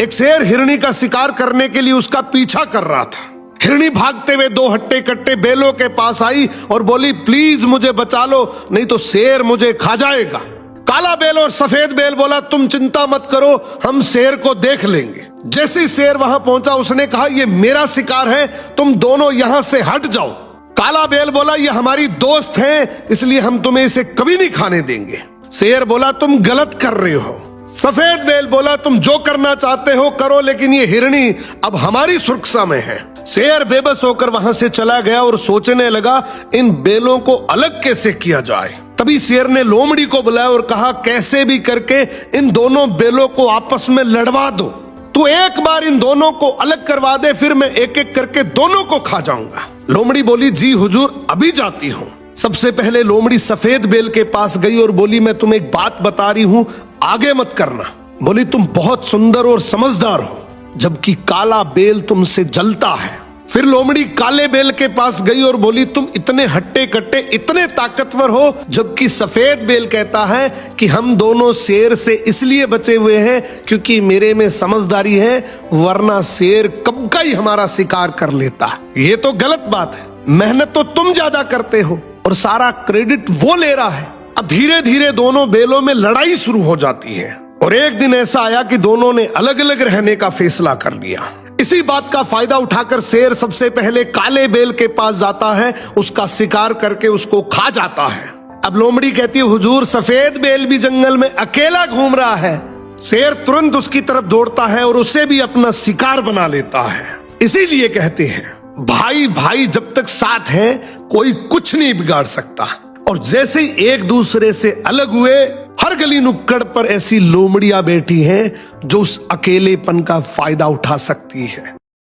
एक शेर हिरनी का शिकार करने के लिए उसका पीछा कर रहा था। हिरनी भागते हुए दो हट्टे कट्टे बेलों के पास आई और बोली, प्लीज मुझे बचा लो, नहीं तो शेर मुझे खा जाएगा। काला बेल और सफेद बेल बोला, तुम चिंता मत करो, हम शेर को देख लेंगे। जैसे ही शेर वहां पहुंचा उसने कहा, ये मेरा शिकार है, तुम दोनों यहां से हट जाओ। काला बेल बोला, ये हमारी दोस्त है, इसलिए हम तुम्हें इसे कभी नहीं खाने देंगे। शेर बोला, तुम गलत कर रहे हो। सफेद बेल बोला, तुम जो करना चाहते हो करो, लेकिन ये हिरनी अब हमारी सुरक्षा में है। शेर बेबस होकर वहां से चला गया और सोचने लगा, इन बेलों को अलग कैसे किया जाए। तभी शेर ने लोमड़ी को बुलाया और कहा, कैसे भी करके इन दोनों बेलों को आपस में लड़वा दो। तू एक बार इन दोनों को अलग करवा दे, फिर मैं एक एक करके दोनों को खा जाऊंगा। लोमड़ी बोली, जी हुजूर, अभी जाती हूँ। सबसे पहले लोमड़ी सफेद बेल के पास गई और बोली, मैं तुम्हें एक बात बता रही हूँ, आगे मत करना। बोली, तुम बहुत सुंदर और समझदार हो, जबकि काला बेल तुमसे जलता है। फिर लोमड़ी काले बेल के पास गई और बोली, तुम इतने हट्टे कट्टे, इतने ताकतवर हो, जबकि सफेद बेल कहता है कि हम दोनों शेर से इसलिए बचे हुए हैं क्योंकि मेरे में समझदारी है, वरना शेर कब का ही हमारा शिकार कर लेता। ये तो गलत बात है, मेहनत तो तुम ज्यादा करते हो और सारा क्रेडिट वो ले रहा है। अब धीरे धीरे दोनों बेलों में लड़ाई शुरू हो जाती है और एक दिन ऐसा आया कि दोनों ने अलग अलग रहने का फैसला कर लिया। इसी बात का फायदा उठाकर शेर सबसे पहले काले बेल के पास जाता है, उसका शिकार करके उसको खा जाता है। अब लोमड़ी कहती है, हुजूर, सफेद बेल भी जंगल में अकेला घूम रहा है। शेर तुरंत उसकी तरफ दौड़ता है और उसे भी अपना शिकार बना लेता है। इसीलिए कहते हैं, भाई भाई जब तक साथ है कोई कुछ नहीं बिगाड़ सकता। और जैसे ही एक दूसरे से अलग हुए, हर गली नुक्कड़ पर ऐसी लोमड़ियां बैठी हैं जो उस अकेलेपन का फायदा उठा सकती है।